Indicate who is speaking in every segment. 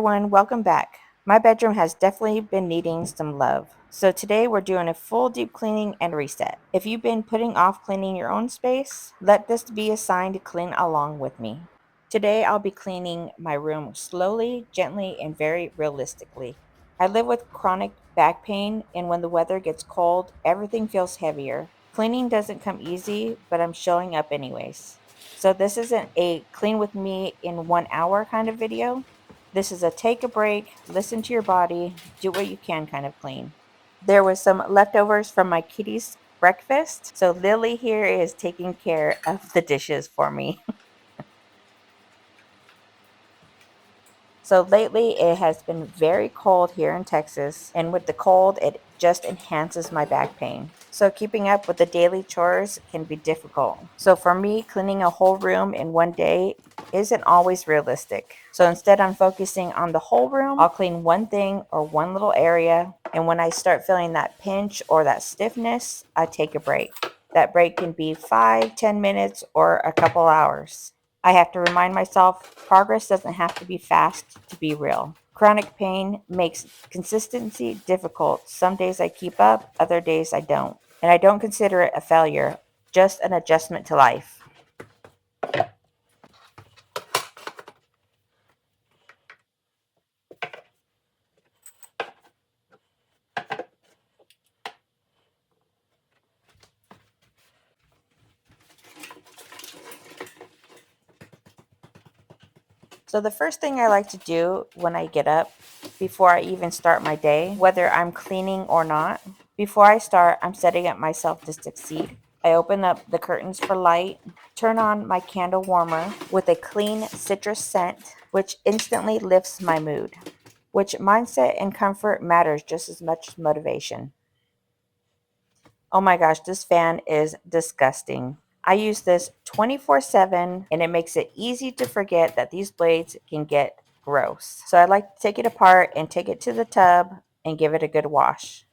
Speaker 1: everyone, welcome back. My bedroom has definitely been needing some love. So today we're doing a full deep cleaning and reset. If you've been putting off cleaning your own space, let this be a sign to clean along with me. Today I'll be cleaning my room slowly, gently, and very realistically. I live with chronic back pain, and when the weather gets cold, everything feels heavier. Cleaning doesn't come easy, but I'm showing up anyways. So this isn't a clean with me in 1 hour kind of video. This is a take a break, listen to your body, do what you can kind of clean. There was some leftovers from my kitty's breakfast, so Lily here is taking care of the dishes for me. So lately it has been very cold here in Texas, and with the cold, it just enhances my back pain. So keeping up with the daily chores can be difficult. So for me, cleaning a whole room in one day isn't always realistic. So instead, I'm focusing on the whole room. I'll clean one thing or one little area, and when I start feeling that pinch or that stiffness, I take a break. That break can be 5, 10 minutes, or a couple hours. I have to remind myself progress doesn't have to be fast to be real. Chronic pain makes consistency difficult. Some days I keep up, other days I don't. And I don't consider it a failure, just an adjustment to life. So, the first thing I like to do when I get up, before I even start my day, whether I'm cleaning or not, before I start, I'm setting up myself to succeed. I open up the curtains for light, turn on my candle warmer with a clean citrus scent, which instantly lifts my mood. Which mindset and comfort matters just as much as motivation. Oh my gosh, this fan is disgusting. I use this 24/7 and it makes it easy to forget that these blades can get gross. So I like to take it apart and take it to the tub and give it a good wash.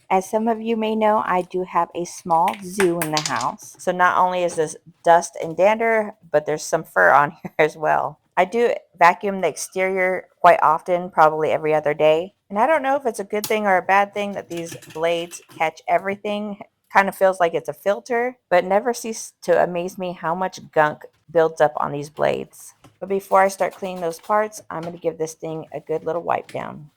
Speaker 1: As some of you may know, I do have a small zoo in the house. So not only is this dust and dander, but there's some fur on here as well. I do vacuum the exterior quite often, probably every other day. And I don't know if it's a good thing or a bad thing that these blades catch everything. Kind of feels like it's a filter, but it never ceases to amaze me how much gunk builds up on these blades. But before I start cleaning those parts, I'm going to give this thing a good little wipe down.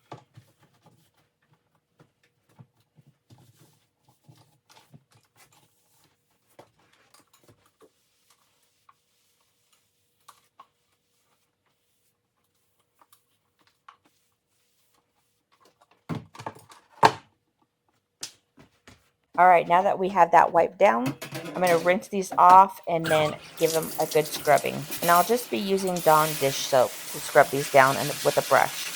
Speaker 1: All right, now that we have that wiped down, I'm going to rinse these off and then give them a good scrubbing. And I'll just be using Dawn dish soap to scrub these down with a brush.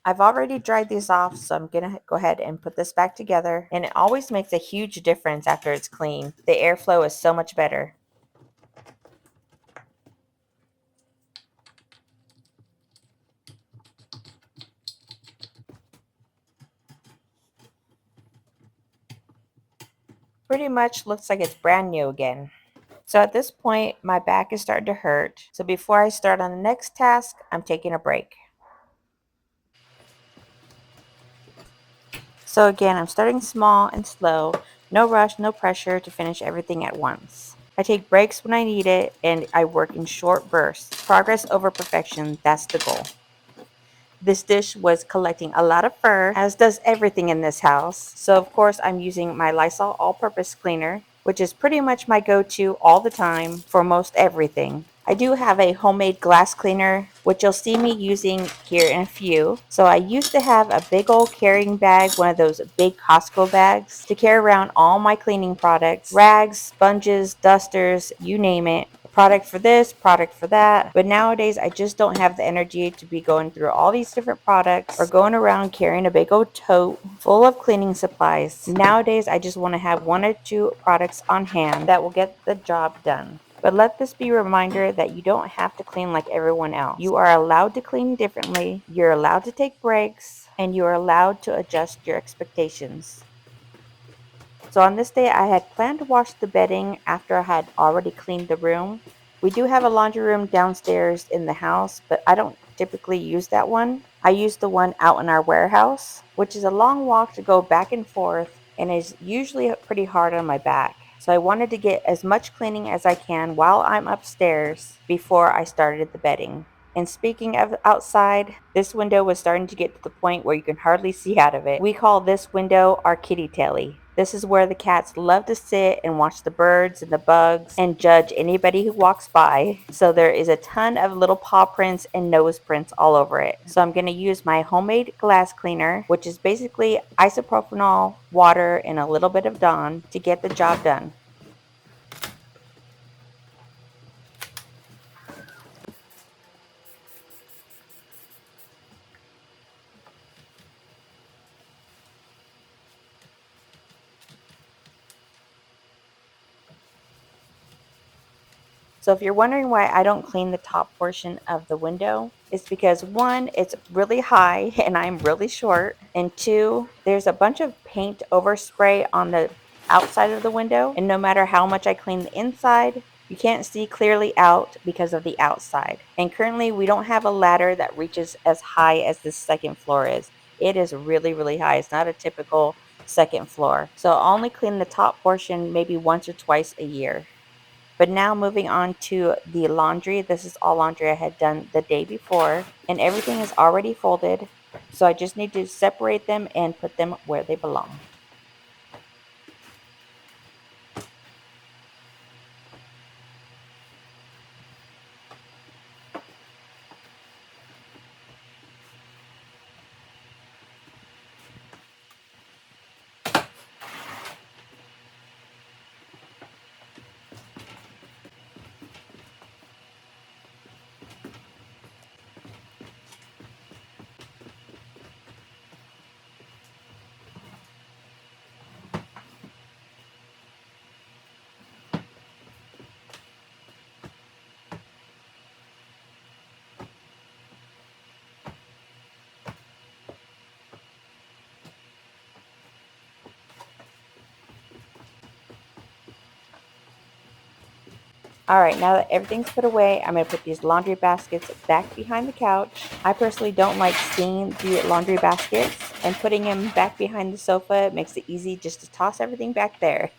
Speaker 1: I've already dried these off, so I'm gonna go ahead and put this back together. And it always makes a huge difference after it's clean. The airflow is so much better. Pretty much looks like it's brand new again. So at this point, my back is starting to hurt. So before I start on the next task, I'm taking a break. So again, I'm starting small and slow. No rush, no pressure to finish everything at once. I take breaks when I need it, and I work in short bursts. Progress over perfection, that's the goal. This dish was collecting a lot of fur, as does everything in this house. So of course I'm using my Lysol all-purpose cleaner, which is pretty much my go-to all the time for most everything. I do have a homemade glass cleaner, which you'll see me using here in a few. So I used to have a big old carrying bag, one of those big Costco bags, to carry around all my cleaning products, rags, sponges, dusters, you name it. Product for this, product for that. But nowadays, I just don't have the energy to be going through all these different products or going around carrying a big old tote full of cleaning supplies. Nowadays, I just want to have one or two products on hand that will get the job done. But let this be a reminder that you don't have to clean like everyone else. You are allowed to clean differently, you're allowed to take breaks, and you are allowed to adjust your expectations. So on this day, I had planned to wash the bedding after I had already cleaned the room. We do have a laundry room downstairs in the house, but I don't typically use that one. I use the one out in our warehouse, which is a long walk to go back and forth and is usually pretty hard on my back. So I wanted to get as much cleaning as I can while I'm upstairs before I started the bedding. And speaking of outside, this window was starting to get to the point where you can hardly see out of it. We call this window our kitty telly. This is where the cats love to sit and watch the birds and the bugs and judge anybody who walks by. So there is a ton of little paw prints and nose prints all over it. So I'm going to use my homemade glass cleaner, which is basically isopropanol, water, and a little bit of Dawn to get the job done. So if you're wondering why I don't clean the top portion of the window, it's because one, it's really high and I'm really short, and two, there's a bunch of paint overspray on the outside of the window, and no matter how much I clean the inside, you can't see clearly out because of the outside. And currently we don't have a ladder that reaches as high as the second floor is. It is really, really high. It's not a typical second floor. So I'll only clean the top portion maybe once or twice a year. But now moving on to the laundry. This is all laundry I had done the day before, and everything is already folded. So I just need to separate them and put them where they belong. Alright, now that everything's put away, I'm going to put these laundry baskets back behind the couch. I personally don't like seeing the laundry baskets, and putting them back behind the sofa makes it easy just to toss everything back there.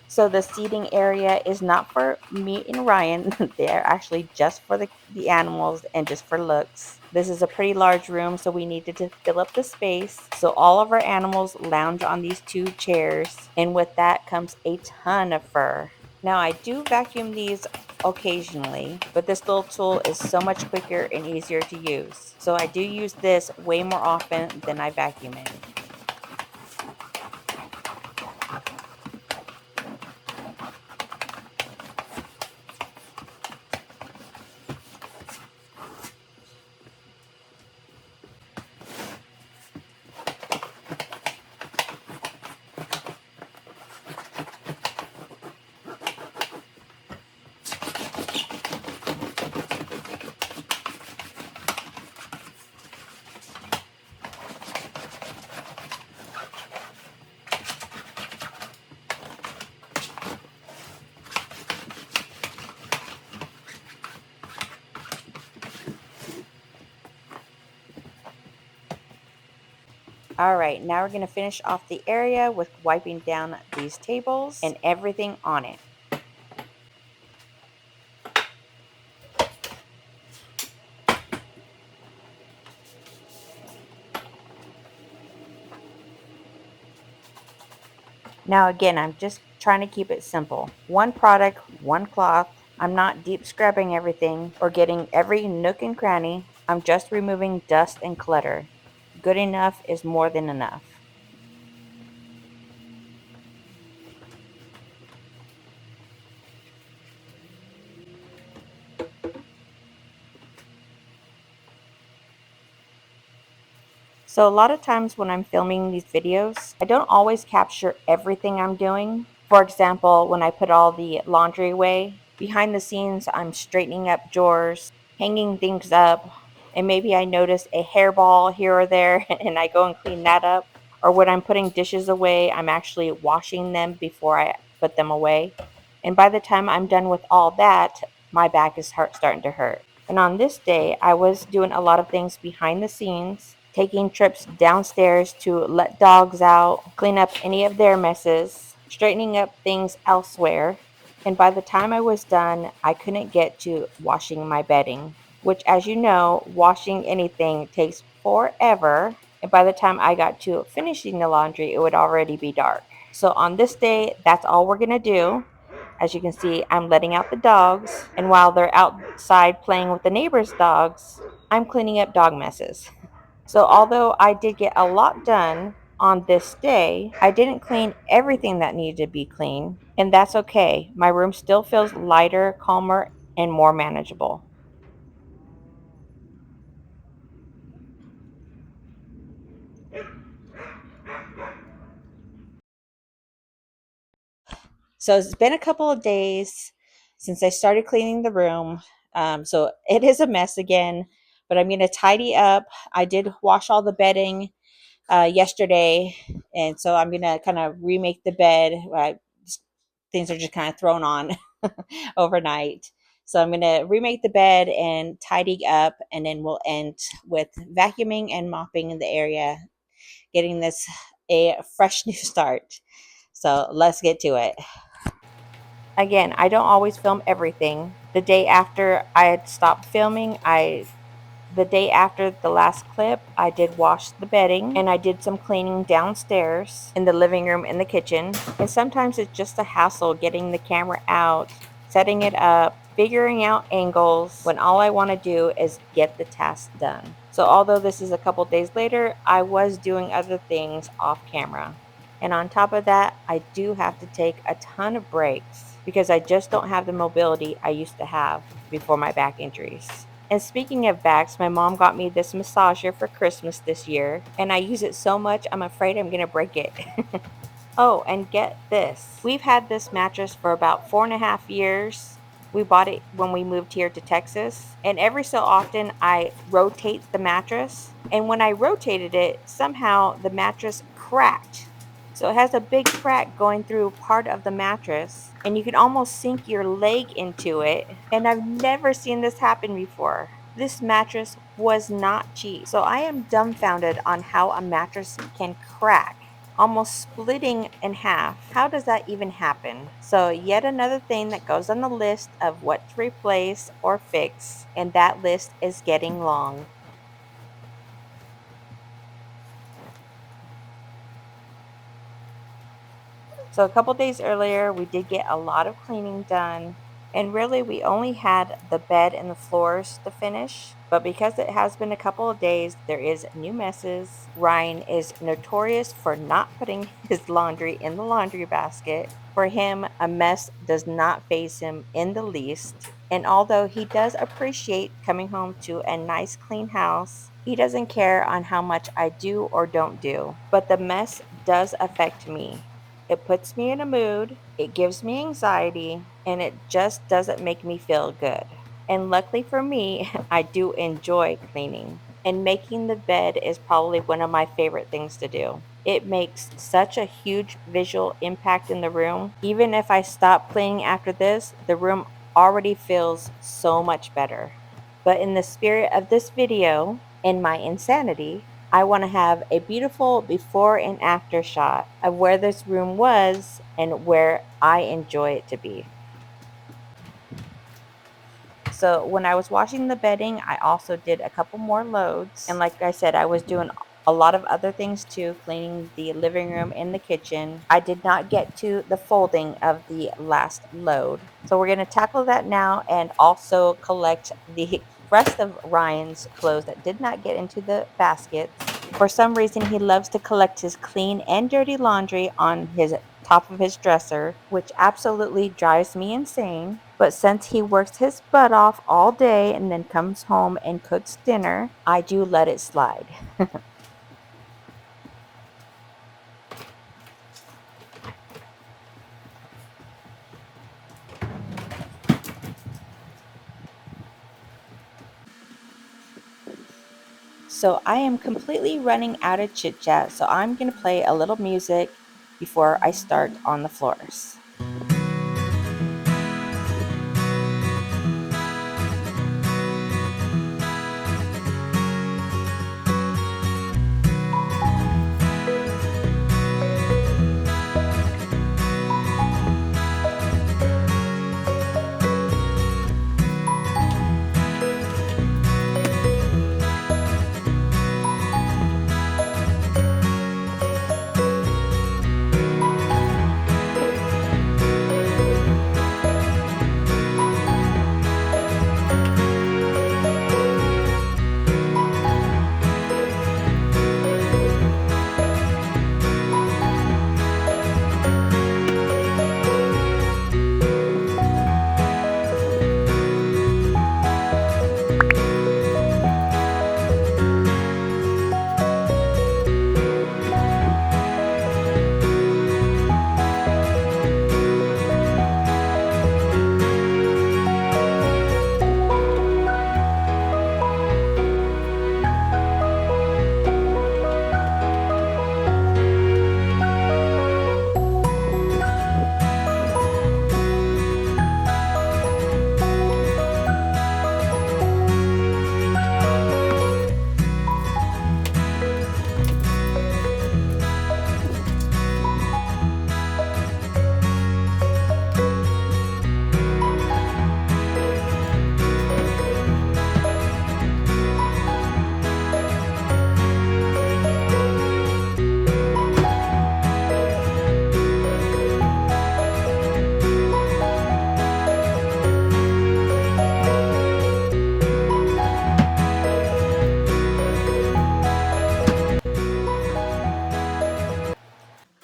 Speaker 1: So the seating area is not for me and Ryan. They're actually just for the animals and just for looks. This is a pretty large room, so we needed to fill up the space. So all of our animals lounge on these two chairs, and with that comes a ton of fur. Now I do vacuum these occasionally, but this little tool is so much quicker and easier to use. So I do use this way more often than I vacuum it. All right, now we're going to finish off the area with wiping down these tables and everything on it. Now again, I'm just trying to keep it simple. One product, one cloth. I'm not deep scrubbing everything or getting every nook and cranny. I'm just removing dust and clutter. Good enough is more than enough. So a lot of times when I'm filming these videos, I don't always capture everything I'm doing. For example, when I put all the laundry away, behind the scenes, I'm straightening up drawers, hanging things up, and maybe I notice a hairball here or there and I go and clean that up. Or when I'm putting dishes away, I'm actually washing them before I put them away. And by the time I'm done with all that, my back is starting to hurt. And on this day, I was doing a lot of things behind the scenes, taking trips downstairs to let dogs out, clean up any of their messes, straightening up things elsewhere. And by the time I was done, I couldn't get to washing my bedding, which, as you know, washing anything takes forever. And by the time I got to finishing the laundry, it would already be dark. So on this day, that's all we're going to do. As you can see, I'm letting out the dogs, and while they're outside playing with the neighbor's dogs, I'm cleaning up dog messes. So although I did get a lot done on this day, I didn't clean everything that needed to be clean, and that's okay. My room still feels lighter, calmer, and more manageable. So it's been a couple of days since I started cleaning the room. So it is a mess again, but I'm going to tidy up. I did wash all the bedding yesterday, and so I'm gonna kind of remake the bed. Things are just kind of thrown on overnight, so I'm gonna remake the bed and tidy up, and then we'll end with vacuuming and mopping in the area, getting this a fresh new start. So let's get to it. Again, I don't always film everything. The day after I had stopped filming, the day after the last clip, I did wash the bedding and I did some cleaning downstairs in the living room and the kitchen. And sometimes it's just a hassle getting the camera out, setting it up, figuring out angles when all I want to do is get the task done. So although this is a couple days later, I was doing other things off camera. And on top of that, I do have to take a ton of breaks because I just don't have the mobility I used to have before my back injuries. And speaking of backs, my mom got me this massager for Christmas this year, and I use it so much I'm afraid I'm gonna break it. Oh, and get this. We've had this mattress for about 4.5 years. We bought it when we moved here to Texas, and every so often I rotate the mattress. And when I rotated it, somehow the mattress cracked. So it has a big crack going through part of the mattress, and you can almost sink your leg into it. And I've never seen this happen before. This mattress was not cheap. So I am dumbfounded on how a mattress can crack, almost splitting in half. How does that even happen? So, yet another thing that goes on the list of what to replace or fix, and that list is getting long. So, a couple days earlier, we did get a lot of cleaning done. And really, we only had the bed and the floors to finish. But because it has been a couple of days, there is new messes. Ryan is notorious for not putting his laundry in the laundry basket. For him, a mess does not faze him in the least. And although he does appreciate coming home to a nice clean house, he doesn't care on how much I do or don't do. But the mess does affect me. It puts me in a mood, it gives me anxiety, and it just doesn't make me feel good. And luckily for me, I do enjoy cleaning. And making the bed is probably one of my favorite things to do. It makes such a huge visual impact in the room. Even if I stop cleaning after this, the room already feels so much better. But in the spirit of this video and my insanity, I want to have a beautiful before and after shot of where this room was and where I enjoy it to be. So when I was washing the bedding, I also did a couple more loads. And like I said, I was doing a lot of other things too, cleaning the living room and the kitchen. I did not get to the folding of the last load. So we're going to tackle that now and also collect the rest of Ryan's clothes that did not get into the baskets. For some reason, he loves to collect his clean and dirty laundry on his top of his dresser, which absolutely drives me insane. But since he works his butt off all day and then comes home and cooks dinner, I do let it slide. So I am completely running out of chit chat, so I'm going to play a little music before I start on the floors.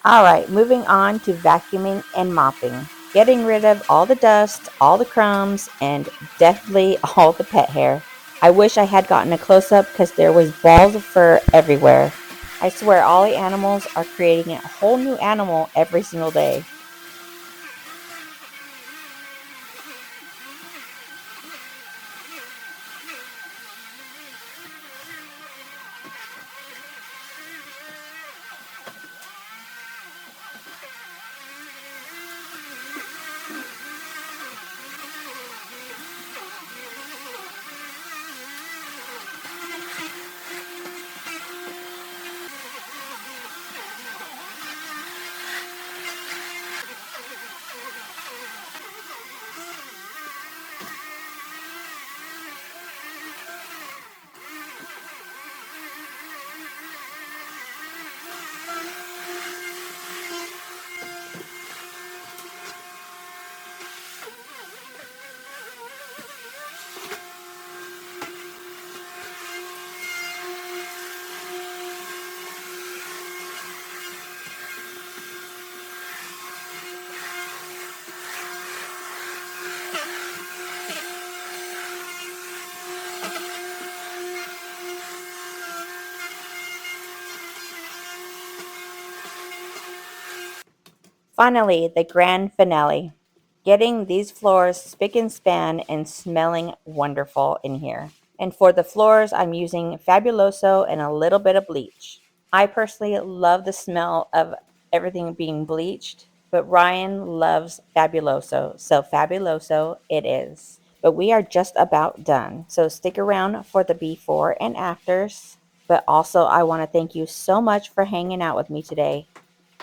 Speaker 1: All right, moving on to vacuuming and mopping. Getting rid of all the dust, all the crumbs, and definitely all the pet hair. I wish I had gotten a close up because there was balls of fur everywhere. I swear all the animals are creating a whole new animal every single day. Finally, the grand finale. Getting these floors spick and span and smelling wonderful in here. And for the floors, I'm using Fabuloso and a little bit of bleach. I personally love the smell of everything being bleached, but Ryan loves Fabuloso, so Fabuloso it is. But we are just about done, so stick around for the before and afters. But also, I want to thank you so much for hanging out with me today.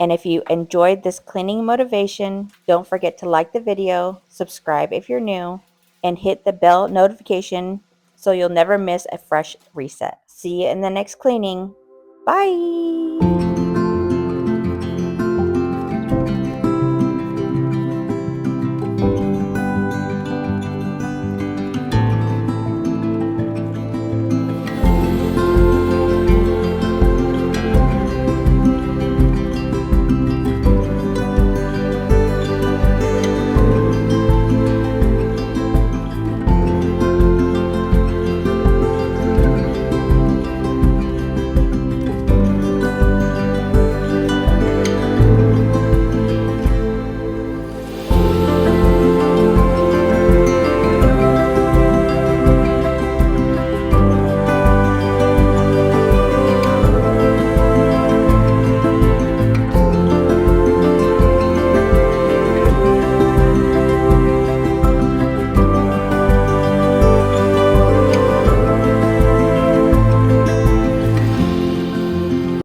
Speaker 1: And if you enjoyed this cleaning motivation, don't forget to like the video, subscribe if you're new, and hit the bell notification so you'll never miss a fresh reset. See you in the next cleaning. Bye.